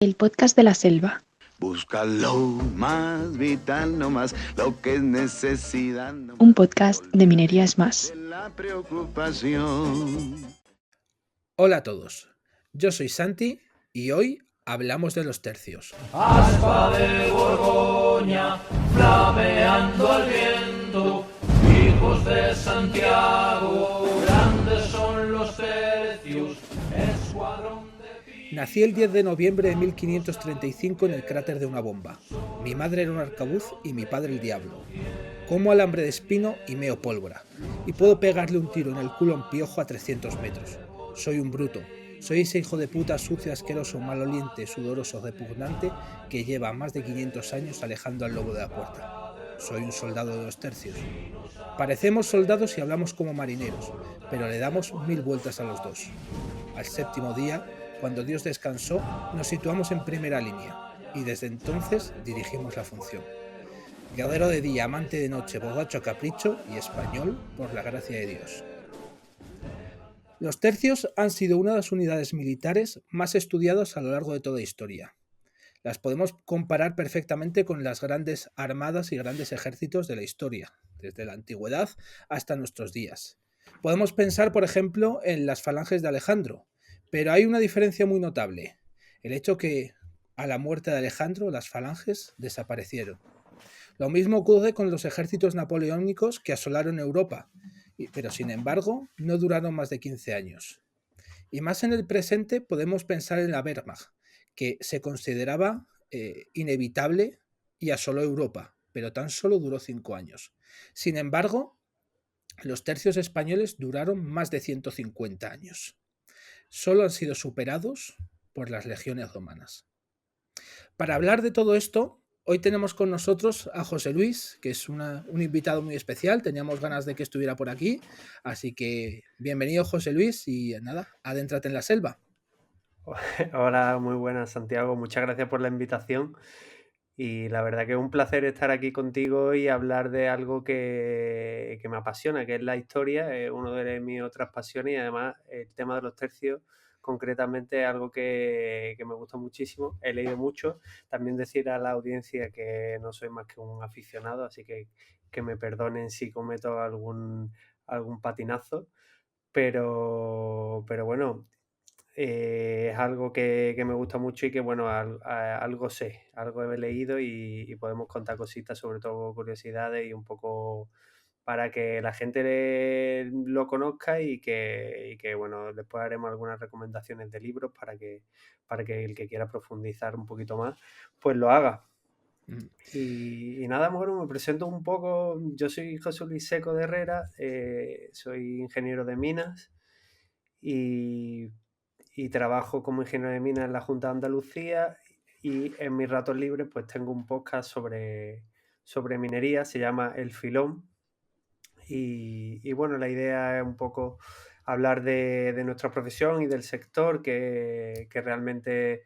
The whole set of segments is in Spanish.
El podcast de la selva. Busca lo más vital, no más lo que es necesidad. No Un podcast de Minería es Más. La preocupación. Hola a todos, yo soy Santi y hoy hablamos de los tercios. Aspa de Borgoña, flameando al viento, hijos de Santiago, grandes son los tercios, escuadrón de... Nací el 10 de noviembre de 1535 en el cráter de una bomba. Mi madre era un arcabuz y mi padre el diablo. Como alambre de espino y meo pólvora, y puedo pegarle un tiro en el culo a un piojo a 300 metros. Soy un bruto. Soy ese hijo de puta sucio, asqueroso, maloliente, sudoroso, repugnante que lleva más de 500 años alejando al lobo de la puerta. Soy un soldado de los tercios. Parecemos soldados y hablamos como marineros, pero le damos 1000 vueltas a los dos. Al séptimo día, cuando Dios descansó, nos situamos en primera línea y desde entonces dirigimos la función. Guerrero de día, amante de noche, borracho a capricho y español por la gracia de Dios. Los tercios han sido una de las unidades militares más estudiadas a lo largo de toda la historia. Las podemos comparar perfectamente con las grandes armadas y grandes ejércitos de la historia, desde la antigüedad hasta nuestros días. Podemos pensar, por ejemplo, en las falanges de Alejandro, pero hay una diferencia muy notable, el hecho que a la muerte de Alejandro las falanges desaparecieron. Lo mismo ocurre con los ejércitos napoleónicos que asolaron Europa, pero sin embargo no duraron más de 15 años. Y más en el presente podemos pensar en la Wehrmacht, que se consideraba inevitable y asoló Europa, pero tan solo duró 5 años. Sin embargo, los tercios españoles duraron más de 150 años. Solo han sido superados por las legiones romanas. Para hablar de todo esto, hoy tenemos con nosotros a José Luis, que es un invitado muy especial. Teníamos ganas de que estuviera por aquí, así que bienvenido José Luis y nada, adéntrate en la selva. Hola, muy buenas Santiago, muchas gracias por la invitación y la verdad que es un placer estar aquí contigo y hablar de algo que me apasiona, que es la historia, es una de mis otras pasiones y además el tema de los tercios concretamente es algo que me gusta muchísimo, he leído mucho, también decir a la audiencia que no soy más que un aficionado, así que me perdonen si cometo algún patinazo, pero bueno, es algo que me gusta mucho y que, bueno, algo sé, algo he leído y podemos contar cositas, sobre todo curiosidades y un poco para que la gente lo conozca y que, bueno, después haremos algunas recomendaciones de libros para que el que quiera profundizar un poquito más, pues lo haga. Y nada, bueno, me presento un poco. Yo soy José Luis Seco de Herrera, soy ingeniero de minas y trabajo como ingeniero de minas en la Junta de Andalucía y en mis ratos libres pues tengo un podcast sobre minería, se llama El Filón y bueno, la idea es un poco hablar de nuestra profesión y del sector que realmente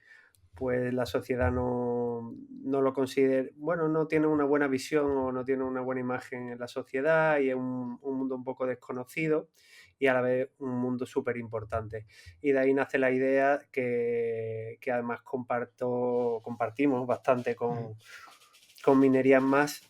pues la sociedad no lo considera, bueno, no tiene una buena visión o no tiene una buena imagen en la sociedad y es un mundo un poco desconocido y a la vez un mundo súper importante. Y de ahí nace la idea que además compartimos bastante con Minería en Más,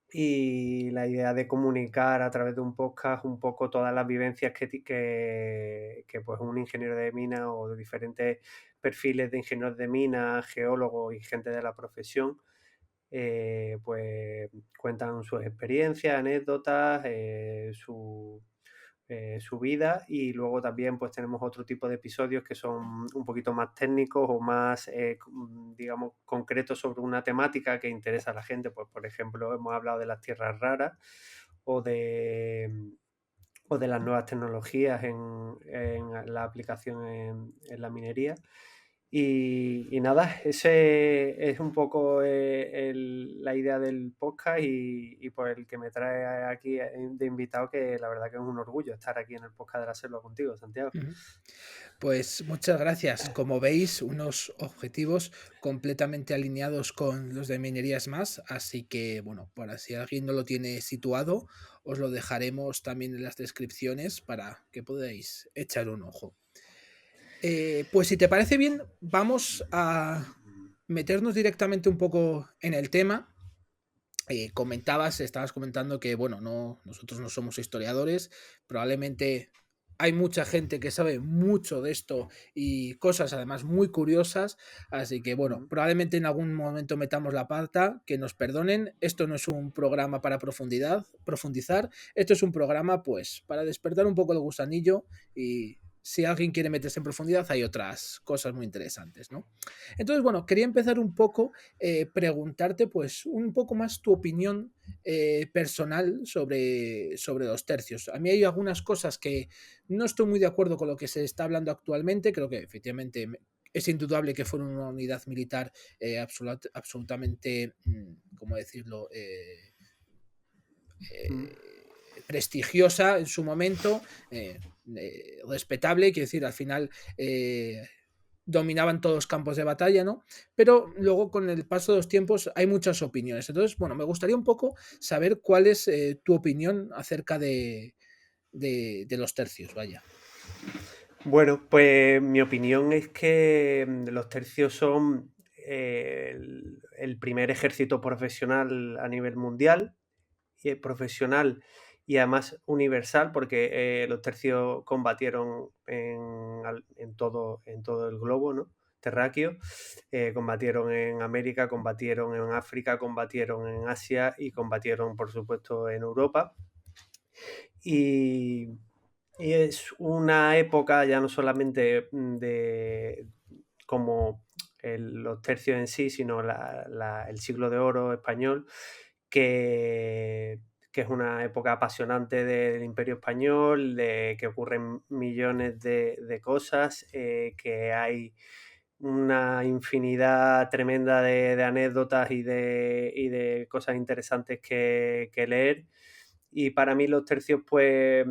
y la idea de comunicar a través de un podcast un poco todas las vivencias que pues un ingeniero de minas o de diferentes perfiles de ingenieros de minas, geólogos y gente de la profesión pues cuentan sus experiencias, anécdotas, su vida, y luego también pues tenemos otro tipo de episodios que son un poquito más técnicos o más digamos concretos sobre una temática que interesa a la gente. Pues por ejemplo hemos hablado de las tierras raras o de las nuevas tecnologías en la aplicación en la minería. Y nada, ese es un poco la idea del podcast y por el que me trae aquí de invitado, que la verdad que es un orgullo estar aquí en el podcast de la selva contigo, Santiago. Pues muchas gracias. Como veis, unos objetivos completamente alineados con los de Minerías Más, así que, bueno, para si alguien no lo tiene situado, os lo dejaremos también en las descripciones para que podáis echar un ojo. Pues si te parece bien, vamos a meternos directamente un poco en el tema. Estabas comentando que, bueno, nosotros no somos historiadores, probablemente hay mucha gente que sabe mucho de esto y cosas además muy curiosas, así que bueno, probablemente en algún momento metamos la pata, que nos perdonen, esto no es un programa para profundizar, esto es un programa pues para despertar un poco el gusanillo y si alguien quiere meterse en profundidad hay otras cosas muy interesantes, ¿no? Entonces, bueno, quería empezar un poco preguntarte pues un poco más tu opinión personal sobre los tercios. A mí hay algunas cosas que no estoy muy de acuerdo con lo que se está hablando actualmente, creo que efectivamente es indudable que fueron una unidad militar absolutamente, ¿cómo decirlo? Prestigiosa en su momento, respetable, quiero decir, al final dominaban todos los campos de batalla, ¿no? Pero luego con el paso de los tiempos hay muchas opiniones. Entonces, bueno, me gustaría un poco saber cuál es tu opinión acerca de los tercios, vaya. Bueno, pues mi opinión es que los tercios son el primer ejército profesional a nivel mundial, profesional y además universal, porque los tercios combatieron en todo el globo, ¿no? Terráqueo, combatieron en América, combatieron en África, combatieron en Asia y combatieron, por supuesto, en Europa. Y es una época ya no solamente de como los tercios en sí, sino el siglo de oro español, que es una época apasionante del Imperio Español, que ocurren millones de cosas, que hay una infinidad tremenda de anécdotas y de cosas interesantes que leer. Y para mí los tercios pues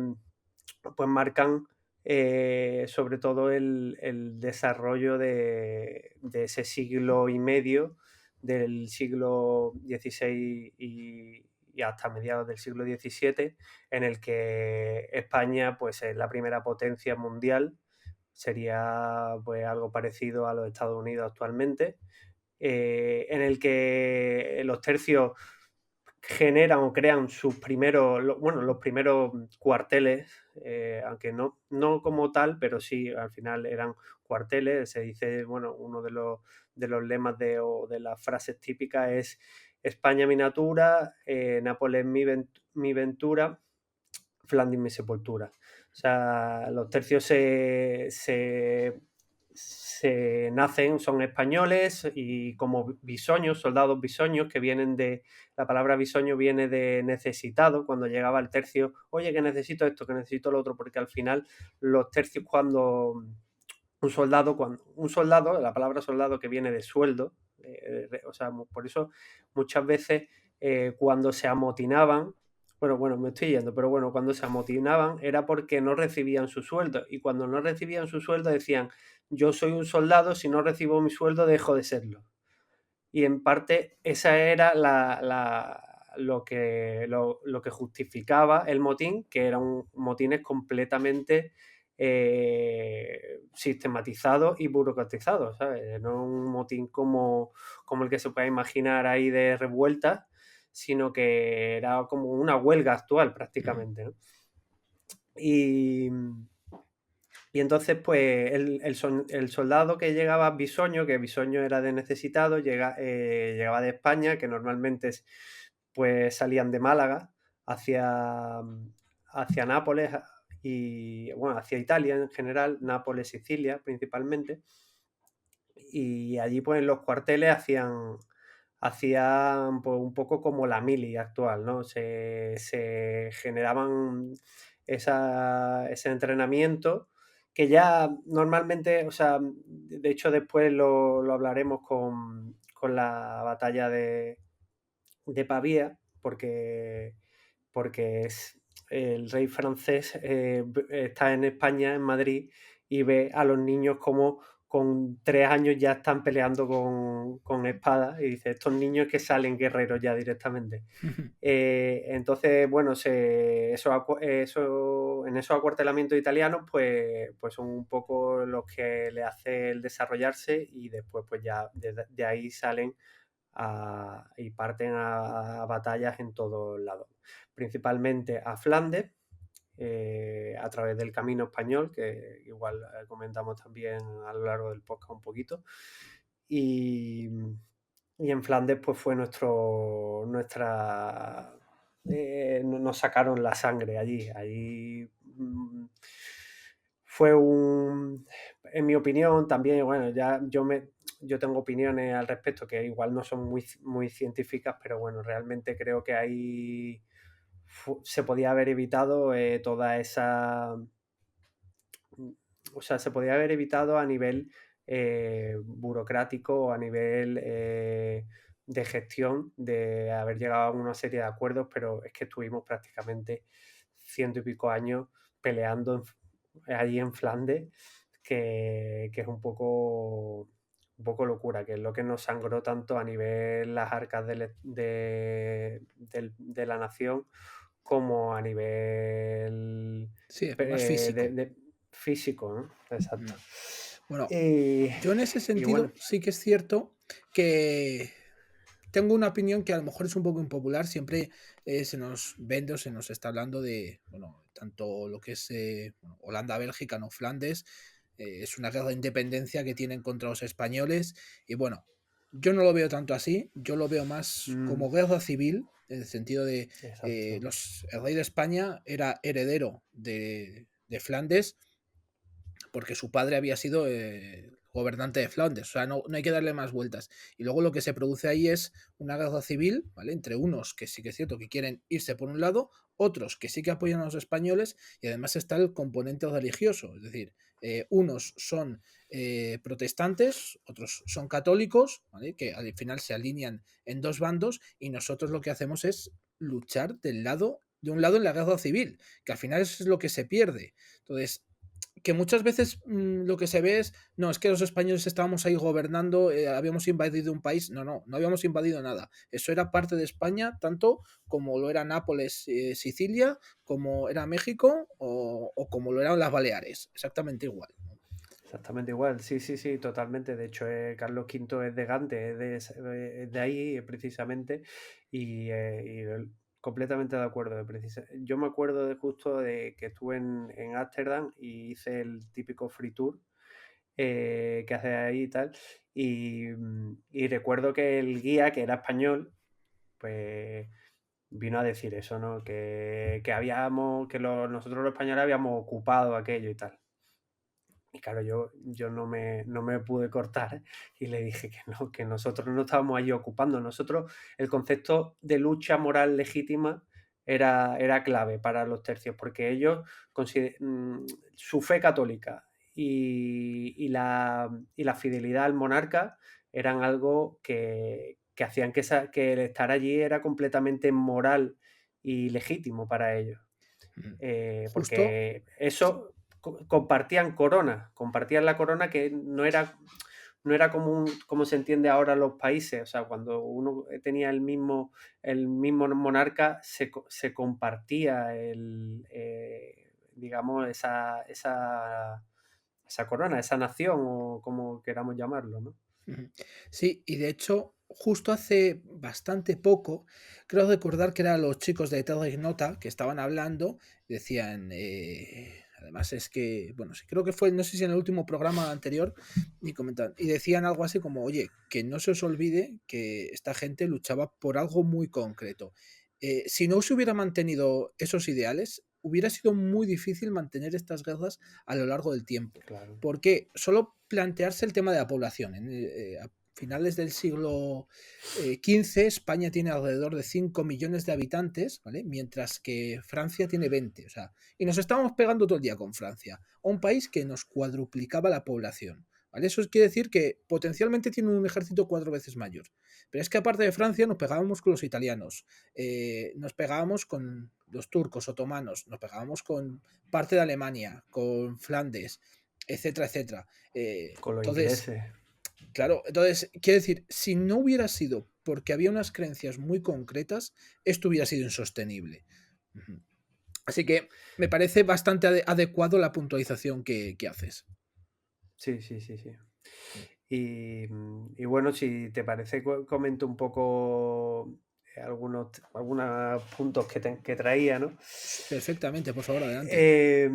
marcan sobre todo el desarrollo de ese siglo y medio, del siglo XVI y hasta mediados del siglo XVII, en el que España pues, es la primera potencia mundial, sería pues, algo parecido a los Estados Unidos actualmente, en el que los tercios generan o crean sus primeros, los primeros cuarteles, aunque no como tal, pero sí al final eran cuarteles. Se dice, bueno, uno de los lemas o de las frases típicas es España mi natura, Nápoles mi ventura, Flandes mi sepultura. O sea, los tercios se nacen, son españoles y como bisoños, soldados bisoños, que vienen de, la palabra bisoño viene de necesitado, cuando llegaba el tercio, oye, que necesito esto, que necesito lo otro, porque al final los tercios cuando un soldado, la palabra soldado que viene de sueldo, o sea, por eso muchas veces cuando se amotinaban, bueno, me estoy yendo, pero bueno, cuando se amotinaban era porque no recibían su sueldo, y cuando no recibían su sueldo decían, yo soy un soldado, si no recibo mi sueldo dejo de serlo. Y en parte esa era lo que justificaba el motín, que eran motines completamente sistematizados y burocratizados, ¿sabes? No un motín como el que se puede imaginar ahí de revuelta, sino que era como una huelga actual prácticamente, ¿no? Y entonces, pues, el soldado que llegaba bisoño, que bisoño era de necesitado, llegaba de España, que normalmente pues salían de Málaga hacia Nápoles y, bueno, hacia Italia en general, Nápoles, Sicilia principalmente. Y allí, pues, en los cuarteles hacían pues, un poco como la mili actual, ¿no? Se generaban ese entrenamiento que ya normalmente, o sea, de hecho después lo hablaremos con la batalla de Pavía, porque es el rey francés está en España, en Madrid, y ve a los niños como con 3 años ya están peleando con espadas, y dice, estos niños que salen guerreros ya directamente. Entonces, bueno, en esos acuartelamientos italianos, pues son un poco los que le hace el desarrollarse, y después pues ya de ahí salen y parten a batallas en todos lados, principalmente a Flandes, a través del Camino Español, que igual comentamos también a lo largo del podcast un poquito, y en Flandes pues fue nos sacaron la sangre allí fue en mi opinión también, bueno, ya yo tengo opiniones al respecto que igual no son muy, muy científicas, pero bueno, realmente creo que ahí se podía haber evitado toda esa... O sea, se podía haber evitado a nivel burocrático o a nivel de gestión, de haber llegado a una serie de acuerdos, pero es que estuvimos prácticamente 100 y pico años peleando allí en Flandes, que es un poco locura, que es lo que nos sangró tanto a nivel las arcas de la nación, como a nivel Sí, más físico. físico, ¿no? Exacto. Bueno, yo en ese sentido bueno, sí que es cierto que tengo una opinión que a lo mejor es un poco impopular. Siempre se nos vende o se nos está hablando de, bueno, tanto lo que es Holanda-Bélgica, no Flandes, es una guerra de independencia que tienen contra los españoles, y bueno, yo no lo veo tanto así, yo lo veo más como guerra civil, en el sentido de el rey de España era heredero de Flandes, porque su padre había sido gobernante de Flandes, o sea, no hay que darle más vueltas. Y luego lo que se produce ahí es una guerra civil, ¿vale? Entre unos que sí que es cierto que quieren irse por un lado, otros que sí que apoyan a los españoles, y además está el componente religioso, es decir, unos son protestantes, otros son católicos, ¿vale? Que al final se alinean en dos bandos, y nosotros lo que hacemos es luchar de un lado en la guerra civil, que al final es lo que se pierde. Entonces, que muchas veces lo que se ve es, no, es que los españoles estábamos ahí gobernando, habíamos invadido un país. No habíamos invadido nada. Eso era parte de España, tanto como lo era Nápoles, Sicilia, como era México, o como lo eran las Baleares. Exactamente igual. Exactamente igual, sí, totalmente. De hecho, Carlos V es de Gante, es de ahí precisamente, y completamente de acuerdo. Yo me acuerdo justo de que estuve en Ámsterdam y hice el típico free tour que hace ahí y tal, y recuerdo que el guía, que era español, pues vino a decir eso, ¿no? Que nosotros los españoles habíamos ocupado aquello y tal. Y claro, yo no me pude cortar y le dije que nosotros no estábamos allí ocupando. Nosotros, el concepto de lucha moral legítima era clave para los tercios, porque ellos su fe católica y la fidelidad al monarca eran algo que hacían que el estar allí era completamente moral y legítimo para ellos. Porque eso compartían la corona, que no era como se entiende ahora los países. O sea, cuando uno tenía el mismo monarca, se compartía digamos, esa corona, esa nación, o como queramos llamarlo, ¿no? Sí, y de hecho, justo hace bastante poco, creo recordar que eran los chicos de Terra Ignota que estaban hablando, decían, además es que, bueno, sí, creo que fue, no sé si en el último programa anterior, y comentaban, y decían algo así como, oye, que no se os olvide que esta gente luchaba por algo muy concreto. Si no se hubiera mantenido esos ideales, hubiera sido muy difícil mantener estas guerras a lo largo del tiempo. Claro. Porque solo plantearse el tema de la población. A finales del siglo XV, España tiene alrededor de 5 millones de habitantes, ¿vale? Mientras que Francia tiene 20. O sea, y nos estábamos pegando todo el día con Francia, a un país que nos cuadruplicaba la población. ¿Vale? Eso quiere decir que potencialmente tiene un ejército 4 veces mayor. Pero es que aparte de Francia nos pegábamos con los italianos, nos pegábamos con los turcos otomanos, nos pegábamos con parte de Alemania, con Flandes. etcétera, etcétera. Con los Entonces, ingleses. claro, entonces, quiero decir, si no hubiera sido porque había unas creencias muy concretas, esto hubiera sido insostenible. Ujú. Así que me parece bastante adecuado la puntualización que haces. Sí. Y bueno, si te parece, comento un poco algunos puntos que traía, ¿no? Perfectamente, por favor, adelante.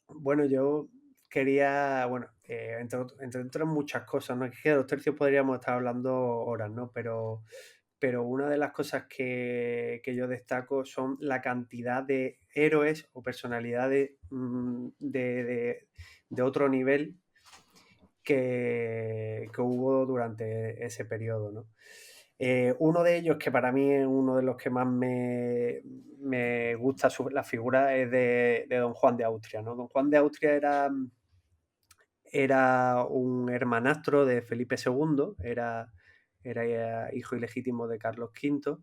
Bueno, yo quería, entre otras muchas cosas, ¿no? Es que de los tercios podríamos estar hablando horas, ¿no? Pero una de las cosas que yo destaco son la cantidad de héroes o personalidades de otro nivel que hubo durante ese periodo, ¿no? Uno de ellos, que para mí es uno de los que más me gusta la figura, es de Don Juan de Austria, ¿no? Don Juan de Austria era un hermanastro de Felipe II, era hijo ilegítimo de Carlos V.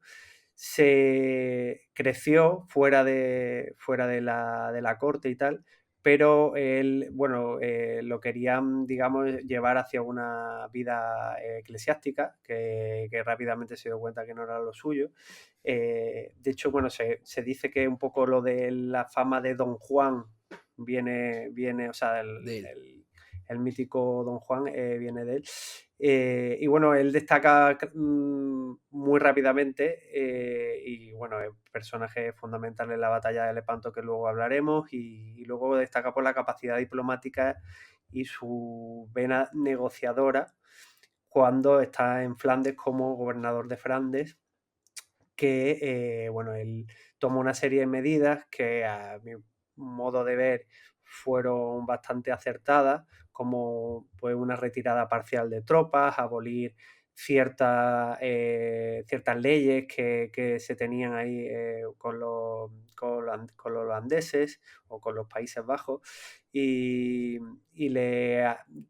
Se creció fuera de la corte y tal, pero él, lo querían, digamos, llevar hacia una vida eclesiástica, que rápidamente se dio cuenta que no era lo suyo. De hecho, se dice que un poco lo de la fama de Don Juan viene, o sea, el mítico Don Juan viene de él. Y bueno, él destaca muy rápidamente y bueno, es personaje fundamental en la batalla de Lepanto, que luego hablaremos, y luego destaca por la capacidad diplomática y su vena negociadora cuando está en Flandes como gobernador de Flandes, que él toma una serie de medidas que a mi modo de ver fueron bastante acertadas, como pues una retirada parcial de tropas, abolir ciertas leyes que se tenían ahí con los holandeses o con los Países Bajos, y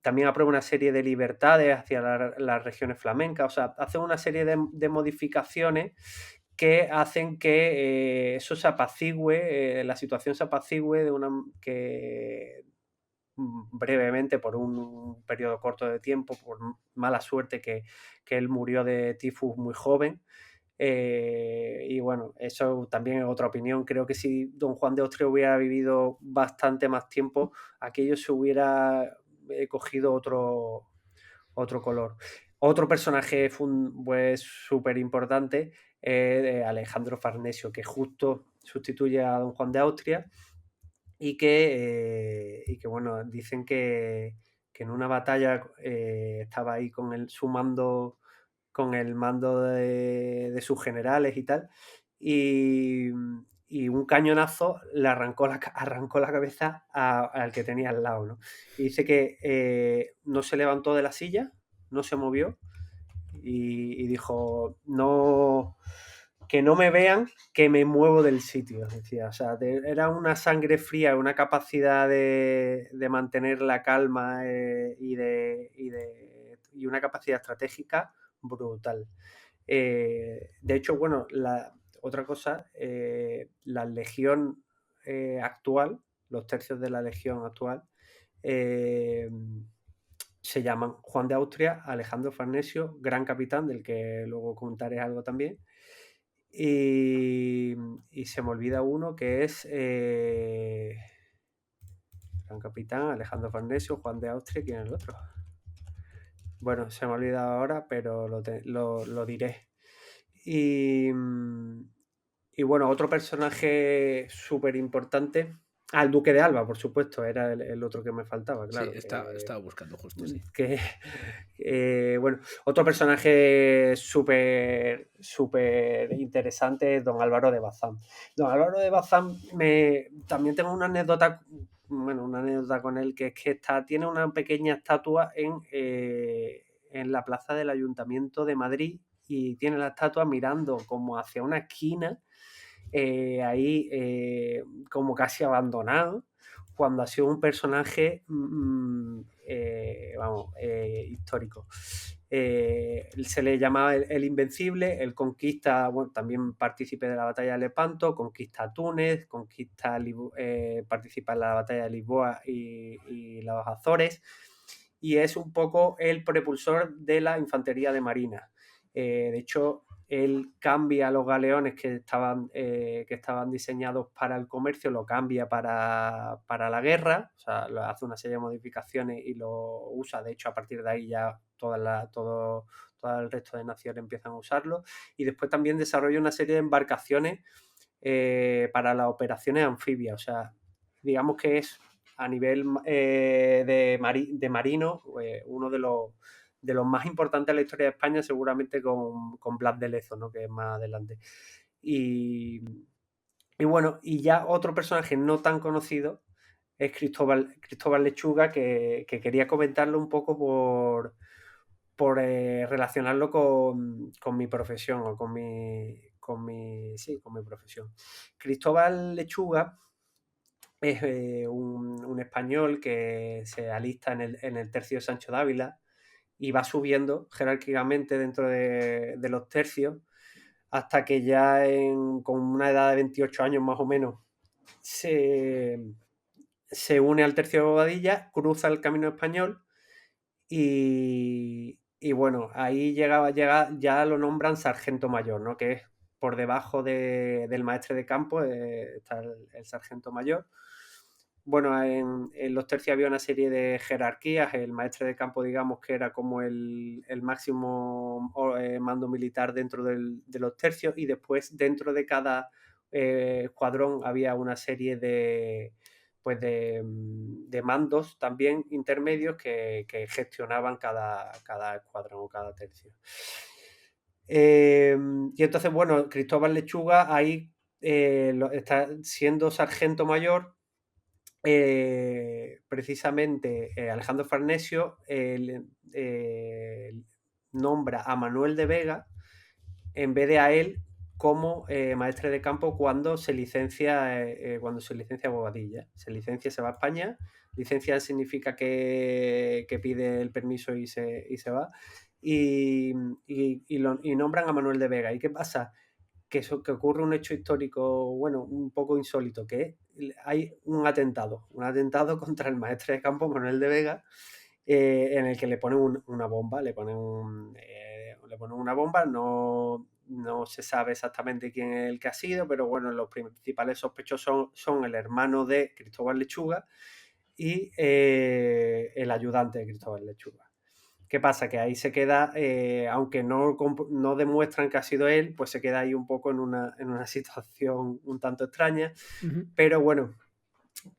también aprueba una serie de libertades hacia las regiones flamencas. O sea, hace una serie de modificaciones que hacen que eso se apacigüe, la situación se apacigüe brevemente, por un periodo corto de tiempo, por mala suerte que él murió de tifus muy joven. Y bueno, eso también es otra opinión. Creo que si Don Juan de Austria hubiera vivido bastante más tiempo, aquello se hubiera cogido otro color. Otro personaje pues súper importante es Alejandro Farnesio, que justo sustituye a Don Juan de Austria y que bueno, dicen que en una batalla estaba ahí con el mando de sus generales y tal, y un cañonazo le arrancó la cabeza al que tenía al lado, ¿no? Y dice que no se levantó de la silla, no se movió y dijo, no, que no me vean, que me muevo del sitio, decía. O sea, era una sangre fría, una capacidad de mantener la calma y una capacidad estratégica brutal. De hecho, bueno, otra cosa, la legión actual, los tercios de la legión actual, se llaman Juan de Austria, Alejandro Farnesio, gran capitán, del que luego contaré algo también. Y se me olvida uno, que es gran capitán, Alejandro Farnesio, Juan de Austria. ¿Quién es el otro? Bueno, se me ha olvidado ahora, pero lo diré. Y bueno, otro personaje súper importante. El Duque de Alba, por supuesto, era el otro que me faltaba, claro. Sí, estaba buscando justo, sí. Bueno, otro personaje súper interesante es don Álvaro de Bazán. Don Álvaro de Bazán, también tengo una anécdota con él, que es que tiene una pequeña estatua en la plaza del Ayuntamiento de Madrid, y tiene la estatua mirando como hacia una esquina, ahí como casi abandonado, cuando ha sido un personaje histórico. se le llamaba el Invencible. Él conquista, bueno, también partícipe de la batalla de Lepanto, conquista Túnez, participa en la batalla de Lisboa y los Azores, y es un poco el propulsor de la infantería de marina. De hecho, él cambia los galeones que estaban diseñados para el comercio, lo cambia para la guerra, o sea, hace una serie de modificaciones y lo usa. De hecho, a partir de ahí ya todo el resto de naciones empiezan a usarlo. Y después también desarrolla una serie de embarcaciones para las operaciones anfibias. O sea, digamos que es a nivel de marino uno de los más importantes de la historia de España, seguramente con Blas de Lezo, ¿no? Que es más adelante. Y bueno, y ya otro personaje no tan conocido es Cristóbal Lechuga, que quería comentarlo un poco por relacionarlo con mi profesión o con mi profesión. Cristóbal Lechuga es un español que se alista en el tercio de Sancho de Ávila y va subiendo jerárquicamente dentro de los tercios hasta que ya con una edad de 28 años más o menos se une al tercio de Bobadilla, cruza el camino español y bueno, ahí ya lo nombran sargento mayor, ¿no? Que es por debajo del maestre de campo, está el sargento mayor. Bueno, en los tercios había una serie de jerarquías. El maestre de campo, digamos, que era como el máximo mando militar dentro de los tercios, y después dentro de cada escuadrón había una serie de mandos también intermedios que gestionaban cada escuadrón o cada tercio. Y entonces, bueno, Cristóbal Lechuga ahí está siendo sargento mayor. Precisamente Alejandro Farnesio nombra a Manuel de Vega en vez de a él como maestre de campo cuando se licencia Bobadilla. Se licencia, se va a España. Licencia significa que pide el permiso y se va. Y nombran a Manuel de Vega. ¿Y qué pasa? Que ocurre un hecho histórico, bueno, un poco insólito, que hay un atentado contra el maestre de campo Manuel de Vega, en el que le ponen una bomba, le ponen una bomba. No se sabe exactamente quién es el que ha sido, pero bueno, los principales sospechosos son el hermano de Cristóbal Lechuga y el ayudante de Cristóbal Lechuga. ¿Qué pasa? Que ahí se queda, aunque no demuestran que ha sido él, pues se queda ahí un poco en una situación un tanto extraña. Pero bueno,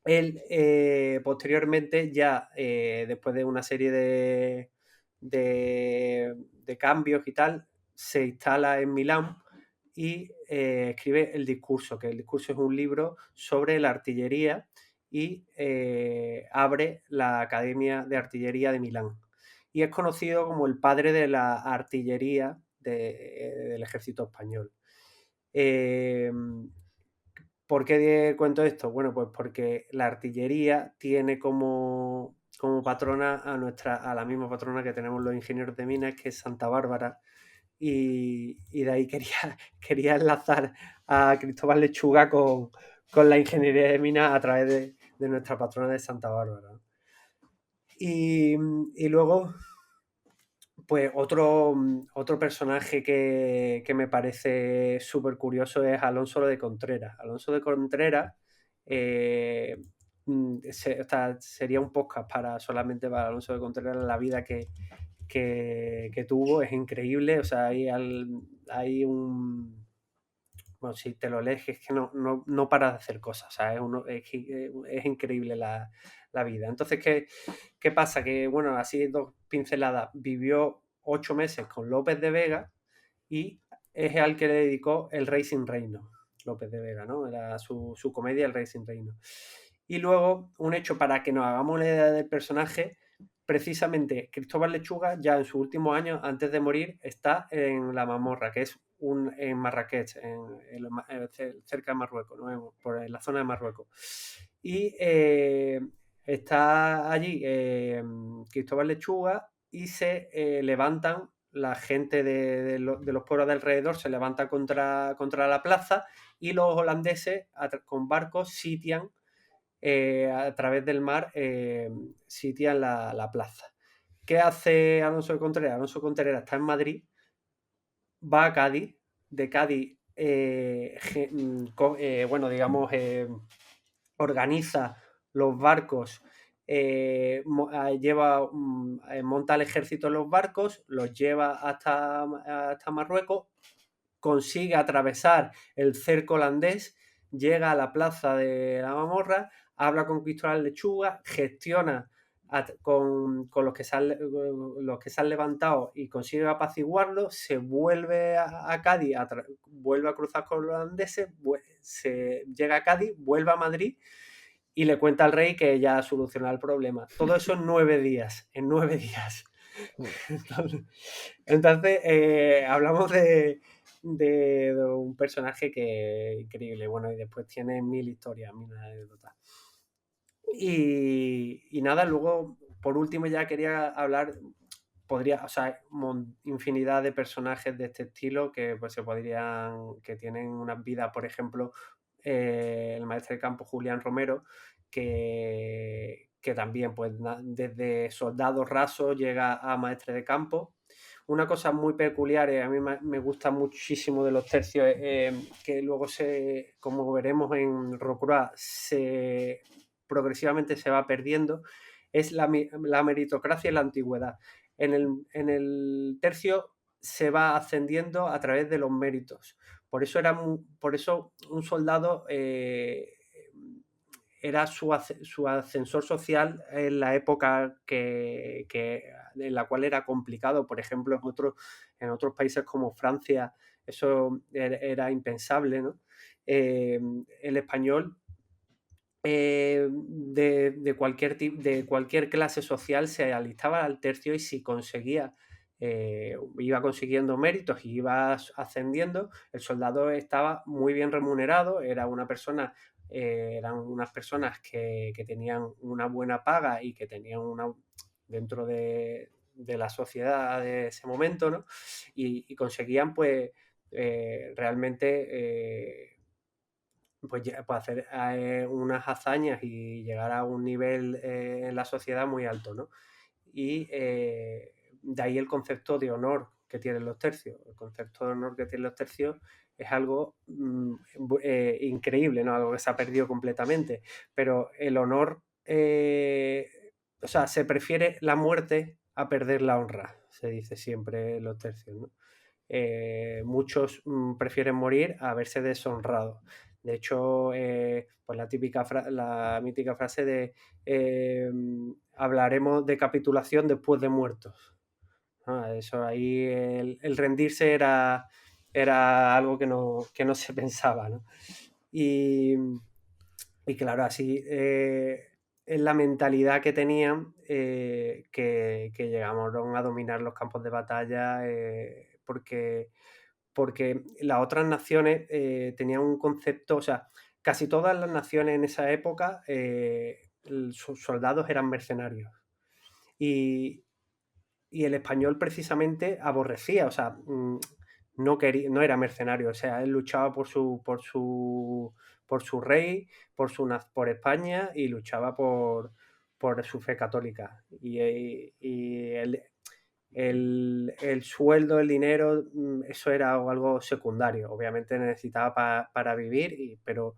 él posteriormente ya, después de una serie de cambios y tal, se instala en Milán y escribe El Discurso, que El Discurso es un libro sobre la artillería, y abre la Academia de Artillería de Milán. Y es conocido como el padre de la artillería del ejército español. ¿Por qué cuento esto? Bueno, pues porque la artillería tiene como patrona a la misma patrona que tenemos los ingenieros de minas, que es Santa Bárbara. Y de ahí quería enlazar a Cristóbal Lechuga con la ingeniería de minas a través de nuestra patrona de Santa Bárbara. Y luego, pues otro personaje que me parece súper curioso es Alonso de Contreras. Alonso de Contreras sería un podcast solamente para Alonso de Contreras. La vida que tuvo es increíble. O sea, hay un... Bueno, si te lo lees, es que no para de hacer cosas. O sea, es increíble la vida. Entonces, ¿qué pasa? Que, bueno, así dos pinceladas. Vivió 8 meses con López de Vega y es al que le dedicó El Rey sin Reino. López de Vega, ¿no? Era su comedia El Rey sin Reino. Y luego, un hecho para que nos hagamos la idea del personaje, precisamente Cristóbal Lechuga, ya en sus últimos años, antes de morir, está en La Mamorra, que es en Marrakech, cerca de Marruecos, ¿no? En la zona de Marruecos. Y está allí Cristóbal Lechuga y se levantan, la gente de los pueblos de alrededor se levanta contra la plaza y los holandeses con barcos sitian a través del mar, sitian la plaza. ¿Qué hace Alonso de Contreras? Alonso de Contreras está en Madrid, va a Cádiz, de Cádiz, organiza los barcos, monta el ejército en los barcos, los lleva hasta Marruecos, consigue atravesar el cerco holandés, llega a la plaza de la Mamorra, habla con Cristóbal Lechuga, gestiona con los que se han levantado y consigue apaciguarlo, se vuelve a Cádiz, vuelve a cruzar con los holandeses, se llega a Cádiz, vuelve a Madrid y le cuenta al rey que ya ha solucionado el problema. Todo eso en 9 días, en 9 días. Entonces hablamos de un personaje que es increíble, bueno, y después tiene 1000 historias, 1000 anécdotas. Y nada, luego, por último, ya quería hablar, infinidad de personajes de este estilo que pues que tienen unas vidas, por ejemplo, el maestre de campo Julián Romero, que también, pues, desde soldado raso llega a maestre de campo. Una cosa muy peculiar, a mí me gusta muchísimo de los tercios, que luego como veremos en Rocroi, progresivamente se va perdiendo, es la meritocracia y la antigüedad. En el tercio se va ascendiendo a través de los méritos. Por eso un soldado era su ascensor social en la época en la cual era complicado. Por ejemplo, en otros países como Francia eso era impensable, ¿no? El español de cualquier clase social se alistaba al tercio y si conseguía, iba consiguiendo méritos y iba ascendiendo, el soldado estaba muy bien remunerado, eran unas personas que tenían una buena paga y que tenían dentro de la sociedad de ese momento, ¿no? Y conseguían, pues, realmente pues hacer unas hazañas y llegar a un nivel en la sociedad muy alto, ¿no? Y de ahí el concepto de honor que tienen los tercios. El concepto de honor que tienen los tercios es algo increíble, ¿no? Algo que se ha perdido completamente. Pero el honor, se prefiere la muerte a perder la honra, se dice siempre en los tercios, ¿no? Muchos prefieren morir a verse deshonrados. De hecho, pues la mítica frase de hablaremos de capitulación después de muertos. Eso ahí, el rendirse era algo que no se pensaba, ¿no? Y claro, así es la mentalidad que tenían, que llegaron a dominar los campos de batalla, porque las otras naciones tenían un concepto, o sea, casi todas las naciones en esa época, sus soldados eran mercenarios. Y el español precisamente aborrecía, o sea, no era mercenario, o sea, él luchaba por su rey, por España y luchaba por su fe católica. Y el sueldo, el dinero, eso era algo secundario. Obviamente necesitaba para vivir, pero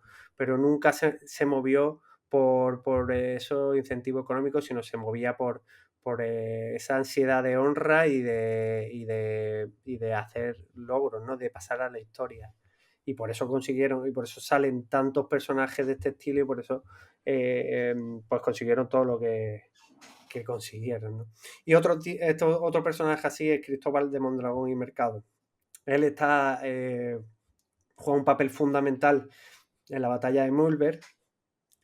nunca se movió por esos incentivos económicos, sino se movía por esa ansiedad de honra y de hacer logros, ¿no? De pasar a la historia. Y por eso consiguieron, y por eso salen tantos personajes de este estilo, y por eso pues consiguieron todo lo que consiguieron, ¿no? Y otro personaje así es Cristóbal de Mondragón y Mercado. Él juega un papel fundamental en la batalla de Mühlberg,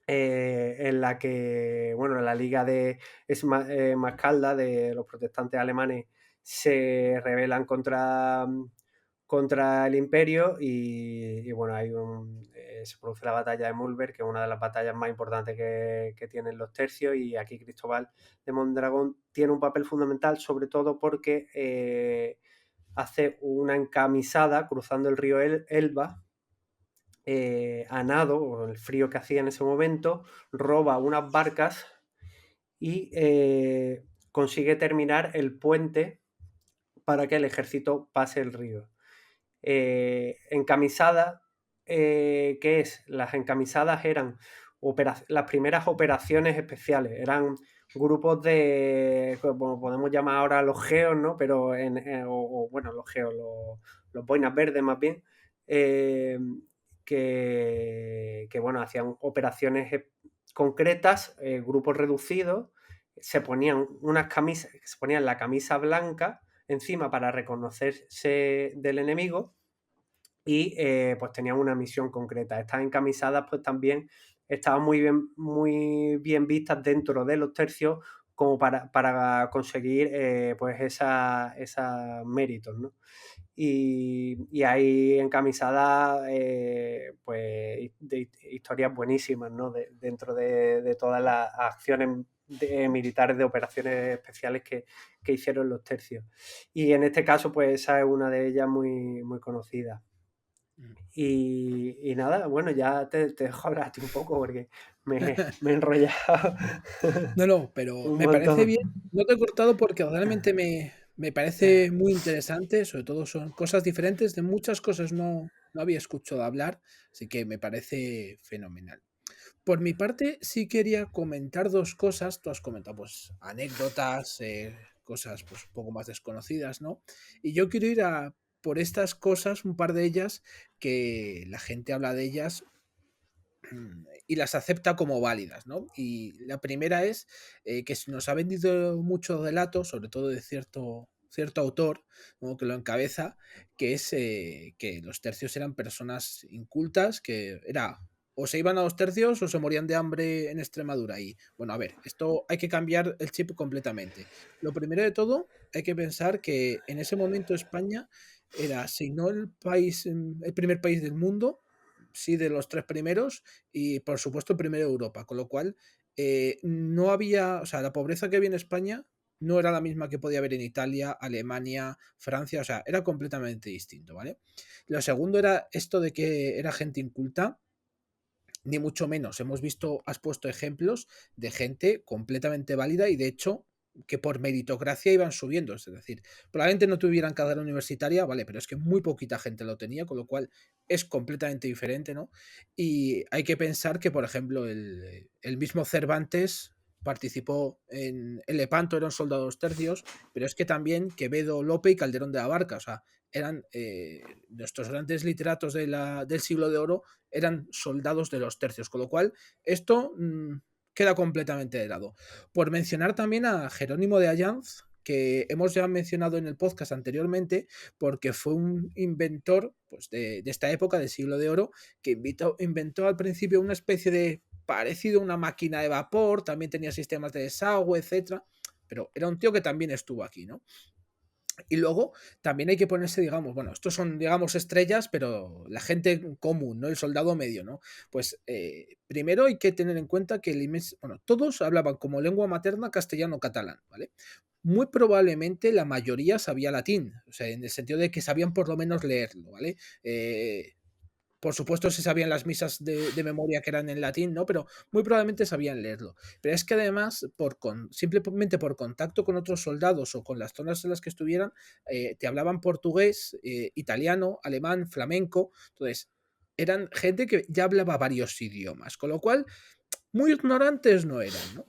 en la que, bueno, en la liga de Mascalda de los protestantes alemanes se rebelan contra contra el Imperio y bueno, se produce la batalla de Mulberg, que es una de las batallas más importantes que tienen los tercios, y aquí Cristóbal de Mondragón tiene un papel fundamental, sobre todo porque hace una encamisada cruzando el río Elba a nado, o el frío que hacía en ese momento, roba unas barcas y consigue terminar el puente para que el ejército pase el río. Encamisada, ¿qué es? Las encamisadas eran las primeras operaciones especiales, eran grupos de, como podemos llamar ahora los geos, ¿no? Pero bueno, los geos, los boinas verdes más bien, que bueno, hacían operaciones concretas, grupos reducidos, se ponían la camisa blanca encima para reconocerse del enemigo y pues tenían una misión concreta. Estas encamisadas pues también estaban muy bien vistas dentro de los tercios como para conseguir pues esos méritos, ¿no? Y hay encamisadas pues de historias buenísimas, ¿no? Dentro de todas las acciones militares de operaciones especiales que hicieron los tercios. Y en este caso, pues esa es una de ellas muy conocida. Y nada, bueno, ya te dejo hablar a ti un poco porque me he enrollado. No, pero me parece bien. No te he cortado porque realmente me parece muy interesante, sobre todo son cosas diferentes, de muchas cosas no había escuchado hablar, así que me parece fenomenal. Por mi parte, sí quería comentar dos cosas. Tú has comentado pues anécdotas, cosas pues un poco más desconocidas, ¿no? Y yo quiero ir a por estas cosas, un par de ellas, que la gente habla de ellas y las acepta como válidas, ¿no? Y la primera es que se nos ha vendido mucho relato, sobre todo de cierto autor, ¿no? Que lo encabeza, que es que los tercios eran personas incultas, que era o se iban a los tercios o se morían de hambre en Extremadura. Y bueno, a ver, esto hay que cambiar el chip completamente. Lo primero de todo, hay que pensar que en ese momento España era, si no el primer país del mundo, sí de los tres primeros y por supuesto el primero de Europa, con lo cual no había, o sea, la pobreza que había en España no era la misma que podía haber en Italia, Alemania, Francia, o sea, era completamente distinto, ¿vale? Lo segundo era esto de que era gente inculta, ni mucho menos. Hemos visto, has puesto ejemplos de gente completamente válida y de hecho que por meritocracia iban subiendo, es decir, probablemente no tuvieran carrera universitaria, vale, pero es que muy poquita gente lo tenía, con lo cual es completamente diferente, ¿no? Y hay que pensar que, por ejemplo, el mismo Cervantes participó en el Lepanto, eran soldados tercios, pero es que también Quevedo, Lope y Calderón de la Barca, o sea, eran nuestros grandes literatos del siglo de oro, eran soldados de los tercios, con lo cual esto queda completamente de lado. Por mencionar también a Jerónimo de Allanz, que hemos ya mencionado en el podcast anteriormente, porque fue un inventor pues, de esta época del siglo de oro, que inventó al principio una especie de parecido a una máquina de vapor, también tenía sistemas de desagüe, etcétera, pero era un tío que también estuvo aquí, ¿no? Y luego también hay que ponerse, digamos, bueno, estos son, digamos, estrellas, pero la gente común, ¿no? El soldado medio, ¿no? Pues primero hay que tener en cuenta que bueno, todos hablaban como lengua materna castellano-catalán, ¿vale? Muy probablemente la mayoría sabía latín, o sea, en el sentido de que sabían por lo menos leerlo, ¿vale? Por supuesto se sabían las misas de memoria que eran en latín, ¿no? Pero muy probablemente sabían leerlo. Pero es que además, simplemente por contacto con otros soldados o con las zonas en las que estuvieran, te hablaban portugués, italiano, alemán, flamenco. Entonces, eran gente que ya hablaba varios idiomas, con lo cual, muy ignorantes no eran, ¿no?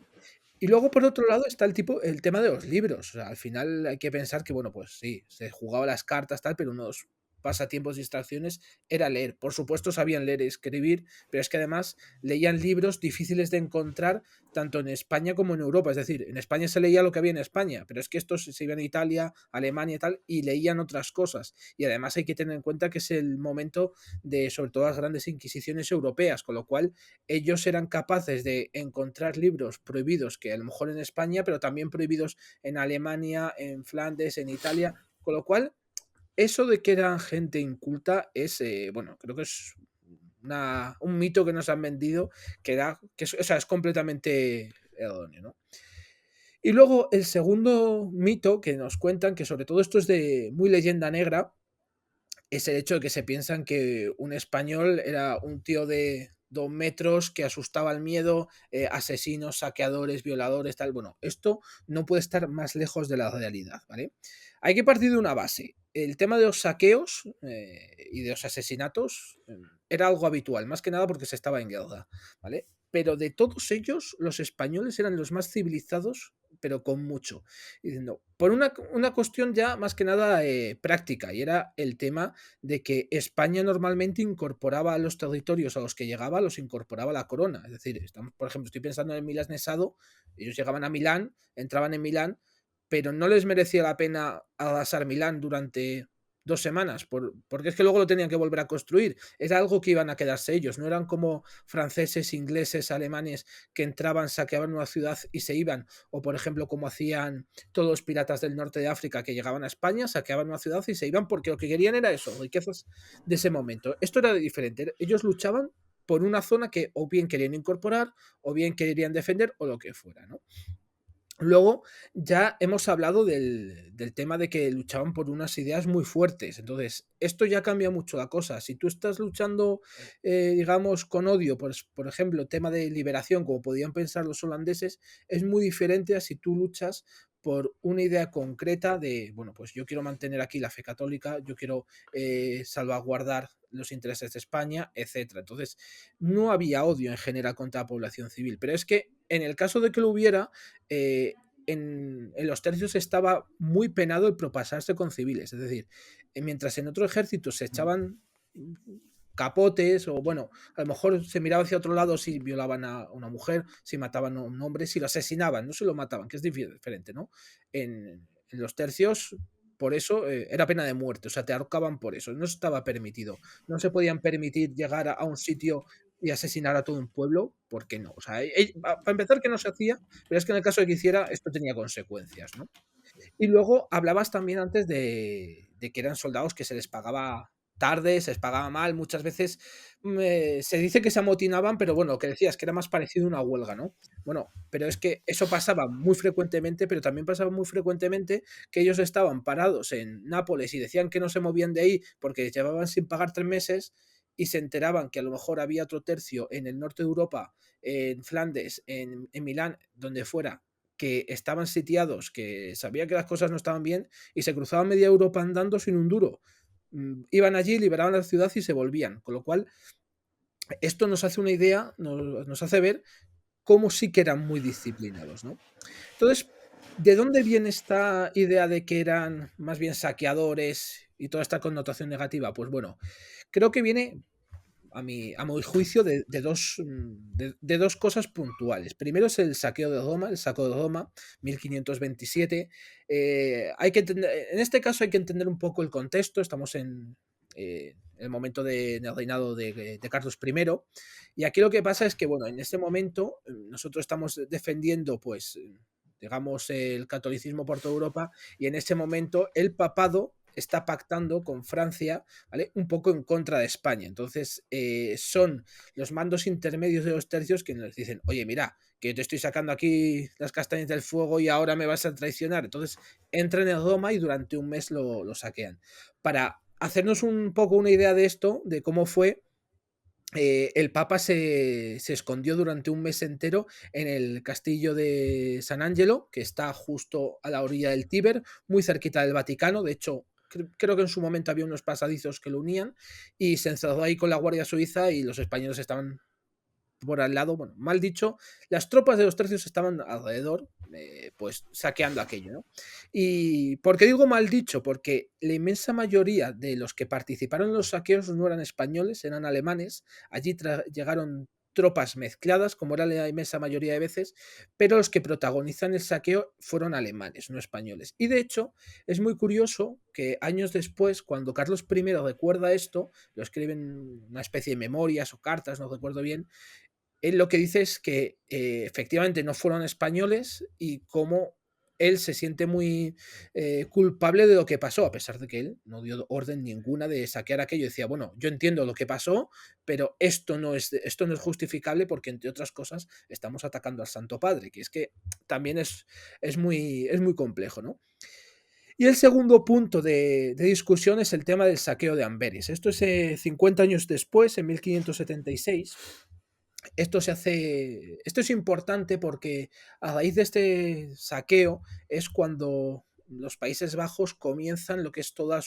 Y luego, por otro lado, está el tema de los libros. O sea, al final hay que pensar que, bueno, pues sí, se jugaba las cartas, tal, pero unos pasatiempos y distracciones era leer. Por supuesto sabían leer y escribir, pero es que además leían libros difíciles de encontrar tanto en España como en Europa. Es decir, en España se leía lo que había en España, pero es que estos se iban a Italia, Alemania y tal, y leían otras cosas. Y además hay que tener en cuenta que es el momento de, sobre todo, las grandes inquisiciones europeas, con lo cual ellos eran capaces de encontrar libros prohibidos que a lo mejor en España, pero también prohibidos en Alemania, en Flandes, en Italia, con lo cual eso de que eran gente inculta es, bueno, creo que es un mito que nos han vendido o sea, es completamente erróneo, ¿no? Y luego el segundo mito que nos cuentan, que sobre todo esto es de muy leyenda negra, es el hecho de que se piensan que un español era un tío de 2 metros que asustaba al miedo, asesinos, saqueadores, violadores, tal. Bueno, esto no puede estar más lejos de la realidad, ¿vale? Hay que partir de una base. El tema de los saqueos y de los asesinatos era algo habitual, más que nada porque se estaba en guerra, ¿vale? Pero de todos ellos, los españoles eran los más civilizados, pero con mucho. Diciendo, por una cuestión ya más que nada práctica, y era el tema de que España normalmente incorporaba a los territorios a los que llegaba, los incorporaba a la corona. Es decir, por ejemplo, estoy pensando en Milán Nesado, ellos llegaban a Milán, entraban en Milán, pero no les merecía la pena arrasar Milán durante 2 semanas, porque es que luego lo tenían que volver a construir. Era algo que iban a quedarse ellos, no eran como franceses, ingleses, alemanes que entraban, saqueaban una ciudad y se iban, o por ejemplo como hacían todos los piratas del norte de África que llegaban a España, saqueaban una ciudad y se iban porque lo que querían era eso, riquezas de ese momento. Esto era diferente, ellos luchaban por una zona que o bien querían incorporar, o bien querían defender, o lo que fuera, ¿no? Luego ya hemos hablado del tema de que luchaban por unas ideas muy fuertes. Entonces, esto ya cambia mucho la cosa. Si tú estás luchando, digamos, con odio, pues, por ejemplo, tema de liberación, como podían pensar los holandeses, es muy diferente a si tú luchas por una idea concreta de, bueno, pues yo quiero mantener aquí la fe católica, yo quiero salvaguardar los intereses de España, etcétera. Entonces, no había odio en general contra la población civil, pero es que en el caso de que lo hubiera, en los tercios estaba muy penado el propasarse con civiles. Es decir, mientras en otro ejército se echaban capotes, o bueno, a lo mejor se miraba hacia otro lado si violaban a una mujer, si mataban a un hombre, si lo asesinaban, no se lo mataban, que es diferente, ¿no? En los tercios, por eso era pena de muerte, o sea, te ahorcaban por eso, no estaba permitido. No se podían permitir llegar a un sitio y asesinar a todo un pueblo, ¿por qué no? O sea, para empezar que no se hacía, pero es que en el caso de que hiciera, esto tenía consecuencias, ¿no? Y luego hablabas también antes de que eran soldados que se les pagaba tarde, se les pagaba mal, muchas veces se dice que se amotinaban, pero bueno, lo que decías, que era más parecido a una huelga, ¿no? Bueno, pero es que eso pasaba muy frecuentemente, pero también pasaba muy frecuentemente que ellos estaban parados en Nápoles y decían que no se movían de ahí porque llevaban sin pagar 3 meses y se enteraban que a lo mejor había otro tercio en el norte de Europa, en Flandes, en Milán, donde fuera, que estaban sitiados, que sabía que las cosas no estaban bien y se cruzaban media Europa andando sin un duro. Iban allí, liberaban la ciudad y se volvían. Con lo cual, esto nos hace una idea, nos hace ver cómo sí que eran muy disciplinados, ¿no? Entonces, ¿de dónde viene esta idea de que eran más bien saqueadores y toda esta connotación negativa? Pues bueno, creo que viene a mi juicio, de dos cosas puntuales. Primero es el saqueo de Roma, el saco de Roma, 1527. En este caso hay que entender un poco el contexto. Estamos en el momento del reinado de Carlos I. Y aquí lo que pasa es que, bueno, en este momento nosotros estamos defendiendo, pues, digamos, el catolicismo por toda Europa, y en ese momento el papado está pactando con Francia, ¿vale? Un poco en contra de España. Entonces, son los mandos intermedios de los tercios que nos dicen, oye, mira, que yo te estoy sacando aquí las castañas del fuego y ahora me vas a traicionar. Entonces, entran en Roma y durante un mes lo saquean. Para hacernos un poco una idea de esto, de cómo fue, el Papa se escondió durante un mes entero en el castillo de San Angelo, que está justo a la orilla del Tíber, muy cerquita del Vaticano. De hecho, creo que en su momento había unos pasadizos que lo unían, y se encerró ahí con la Guardia Suiza y los españoles estaban por al lado. Bueno, mal dicho, las tropas de los tercios estaban alrededor, pues saqueando aquello, ¿no? ¿Y por qué digo mal dicho? Porque la inmensa mayoría de los que participaron en los saqueos no eran españoles, eran alemanes. Allí llegaron tropas mezcladas, como era la inmensa mayoría de veces, pero los que protagonizan el saqueo fueron alemanes, no españoles. Y de hecho, es muy curioso que años después, cuando Carlos I recuerda esto, lo escribe en una especie de memorias o cartas, no recuerdo bien, él lo que dice es que efectivamente no fueron españoles, y cómo él se siente muy culpable de lo que pasó, a pesar de que él no dio orden ninguna de saquear aquello. Decía, bueno, yo entiendo lo que pasó, pero esto no es justificable porque, entre otras cosas, estamos atacando al Santo Padre, que es que también es muy complejo, ¿no? Y el segundo punto de discusión es el tema del saqueo de Amberes. Esto es 50 años después, en 1576. Esto es importante porque a raíz de este saqueo es cuando los Países Bajos comienzan lo que es toda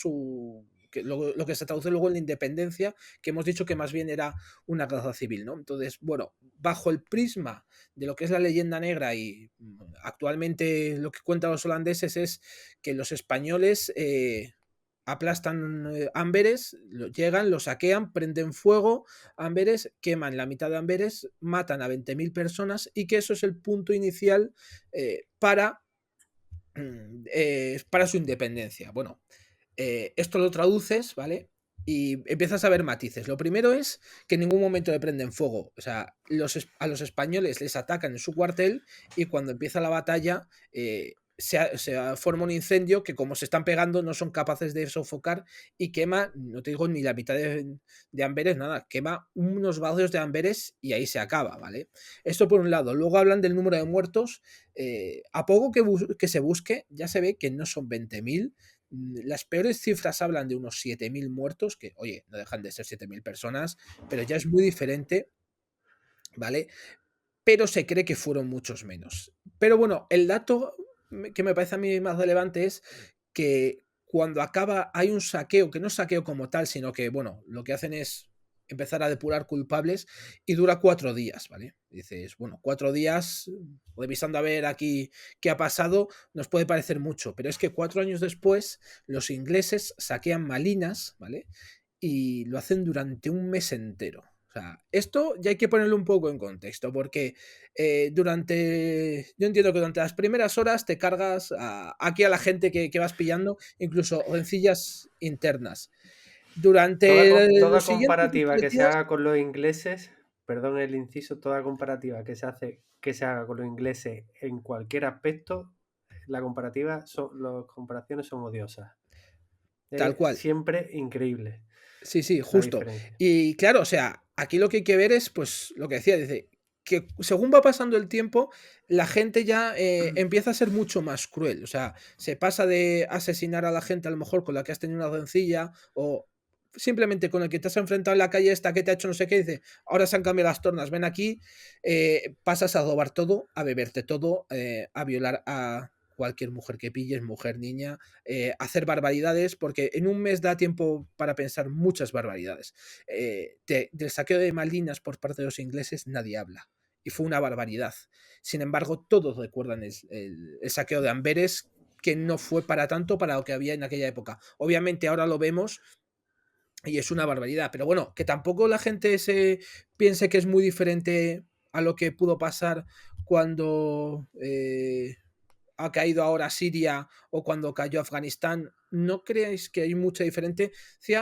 lo que se traduce luego en la independencia, que hemos dicho que más bien era una guerra civil, ¿no? Entonces, bueno, bajo el prisma de lo que es la leyenda negra y actualmente lo que cuentan los holandeses es que los españoles aplastan Amberes, llegan, lo saquean, prenden fuego Amberes, queman la mitad de Amberes, matan a 20.000 personas y que eso es el punto inicial para su independencia. Bueno, esto lo traduces, ¿vale? Y empiezas a ver matices. Lo primero es que en ningún momento le prenden fuego. O sea, a los españoles les atacan en su cuartel y cuando empieza la batalla se forma un incendio que, como se están pegando, no son capaces de sofocar y quema, no te digo ni la mitad de Amberes, nada, quema unos barrios de Amberes y ahí se acaba, ¿vale? Esto por un lado. Luego hablan del número de muertos. A poco que se busque, ya se ve que no son 20.000. Las peores cifras hablan de unos 7.000 muertos, que, oye, no dejan de ser 7.000 personas, pero ya es muy diferente, ¿vale? Pero se cree que fueron muchos menos. Pero bueno, el dato que me parece a mí más relevante es que cuando acaba hay un saqueo, que no es saqueo como tal, sino que, bueno, lo que hacen es empezar a depurar culpables y dura 4 días, ¿vale? Dices, bueno, 4 días, revisando a ver aquí qué ha pasado, nos puede parecer mucho, pero es que 4 años después los ingleses saquean Malinas, ¿vale? Y lo hacen durante un mes entero. O sea, esto ya hay que ponerlo un poco en contexto, porque yo entiendo que durante las primeras horas te cargas aquí a la gente que vas pillando, incluso rencillas internas. Durante Toda los siguientes comparativa 3 que se días, haga con los ingleses, perdón el inciso, toda comparativa que se haga con los ingleses en cualquier aspecto, las comparaciones son odiosas. tal Es cual. siempre increíble Sí, la justo. diferencia. Y claro, o sea, aquí lo que hay que ver es, pues, lo que decía, dice, que según va pasando el tiempo, la gente ya empieza a ser mucho más cruel. O sea, se pasa de asesinar a la gente a lo mejor con la que has tenido una rencilla o simplemente con el que te has enfrentado en la calle esta que te ha hecho no sé qué, dice, ahora se han cambiado las tornas, ven aquí, pasas a robar todo, a beberte todo, a violar a cualquier mujer que pilles, mujer, niña, hacer barbaridades, porque en un mes da tiempo para pensar muchas barbaridades. Del saqueo de Malvinas por parte de los ingleses nadie habla. Y fue una barbaridad. Sin embargo, todos recuerdan el saqueo de Amberes, que no fue para tanto para lo que había en aquella época. Obviamente ahora lo vemos y es una barbaridad, pero bueno, que tampoco la gente se piense que es muy diferente a lo que pudo pasar cuando ha caído ahora Siria o cuando cayó Afganistán. No creáis que hay mucha diferencia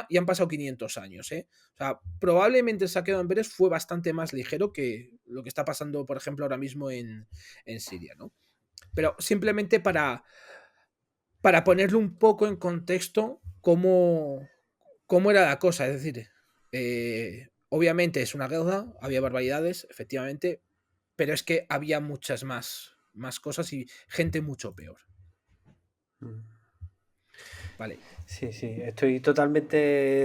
y han pasado 500 años. O sea, probablemente el saqueo de Amberes fue bastante más ligero que lo que está pasando, por ejemplo, ahora mismo en Siria, ¿no? Pero simplemente para ponerlo un poco en contexto cómo era la cosa. Es decir, obviamente es una guerra, había barbaridades, efectivamente, pero es que había muchas más cosas y gente mucho peor. Mm. Vale. Sí, estoy totalmente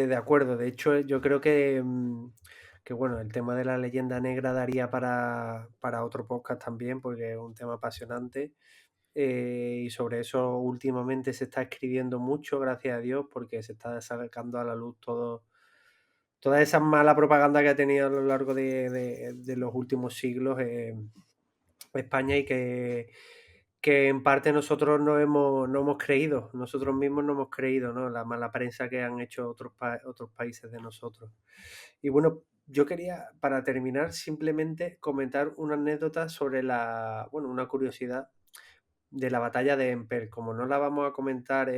de acuerdo. De hecho, yo creo que bueno, el tema de la leyenda negra daría para otro podcast también, porque es un tema apasionante. Y sobre eso últimamente se está escribiendo mucho, gracias a Dios, porque se está sacando a la luz toda esa mala propaganda que ha tenido a lo largo de los últimos siglos España y que en parte nosotros no hemos creído, nosotros mismos no hemos creído, ¿no? La mala prensa que han hecho otros países de nosotros. Y bueno, yo quería, para terminar, simplemente comentar una anécdota sobre una curiosidad de la batalla de Empel. Como no la vamos a comentar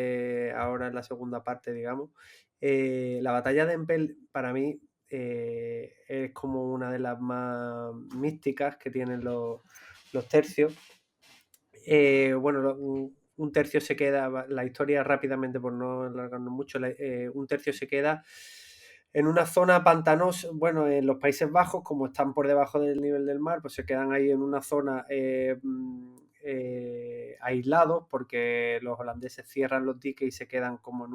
ahora en la segunda parte, digamos, la batalla de Empel para mí es como una de las más místicas que tienen los tercios. Bueno, un tercio se queda, la historia rápidamente por no alargarnos mucho, un tercio se queda en una zona pantanosa, bueno, en los Países Bajos, como están por debajo del nivel del mar, pues se quedan ahí en una zona aislados, porque los holandeses cierran los diques y se quedan como en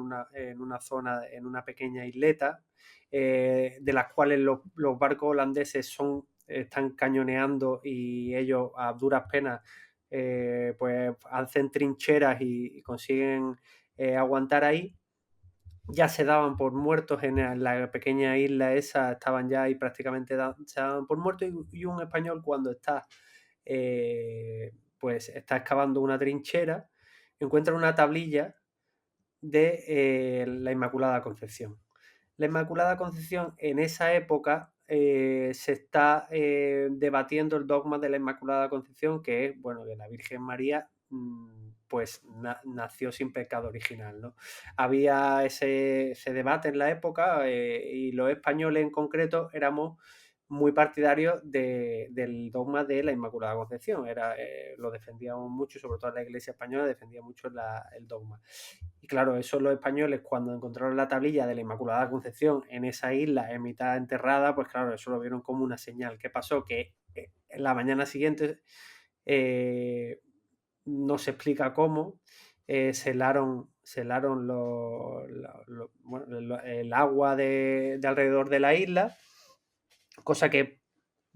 una zona, en una pequeña isleta, de las cuales los barcos holandeses están cañoneando y ellos a duras penas pues hacen trincheras y consiguen aguantar ahí. Ya se daban por muertos en la pequeña isla esa, estaban ya ahí prácticamente se daban por muertos, y un español, cuando está pues está excavando una trinchera, encuentra una tablilla de la Inmaculada Concepción. La Inmaculada Concepción, en esa época se está debatiendo el dogma de la Inmaculada Concepción, que es, bueno, que la Virgen María pues nació sin pecado original, ¿no? Había ese debate en la época, y los españoles en concreto éramos muy partidarios del dogma de la Inmaculada Concepción. Lo defendíamos mucho, sobre todo la Iglesia española defendía mucho el dogma. Y claro, eso los españoles, cuando encontraron la tablilla de la Inmaculada Concepción en esa isla, en mitad enterrada, pues claro, eso lo vieron como una señal. ¿Qué pasó? Que en la mañana siguiente, no se explica cómo, se helaron el agua de alrededor de la isla, cosa que,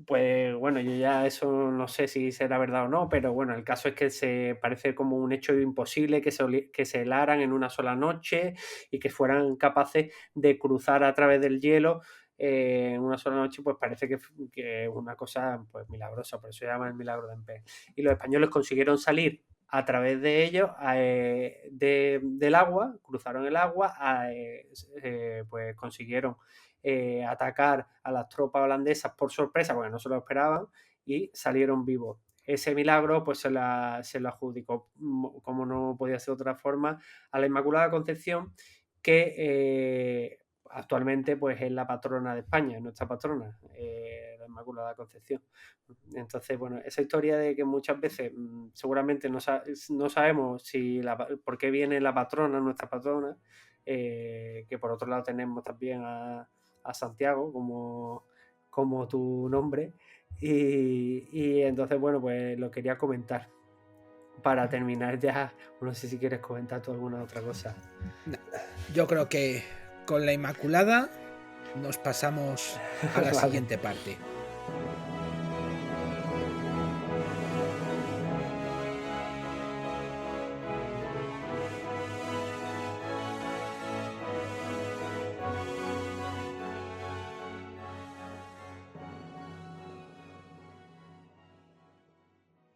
pues bueno, yo ya eso no sé si será verdad o no, pero bueno, el caso es que se parece como un hecho imposible que se helaran en una sola noche y que fueran capaces de cruzar a través del hielo en una sola noche. Pues parece que es una cosa pues milagrosa, por eso se llama el milagro de Empé. Y los españoles consiguieron salir a través de ellos del agua, cruzaron el agua, pues consiguieron atacar a las tropas holandesas por sorpresa, porque no se lo esperaban, y salieron vivos. Ese milagro pues se lo adjudicó, como no podía ser de otra forma, a la Inmaculada Concepción, que actualmente pues es la patrona de España, nuestra patrona, la Inmaculada Concepción. Entonces, bueno, esa historia de que muchas veces seguramente no sabemos por qué viene la patrona, nuestra patrona, que por otro lado tenemos también a Santiago como tu nombre, y entonces, bueno, pues lo quería comentar para terminar ya. No sé si quieres comentar tú alguna otra cosa. Yo creo que con la Inmaculada nos pasamos a la Vale. siguiente parte.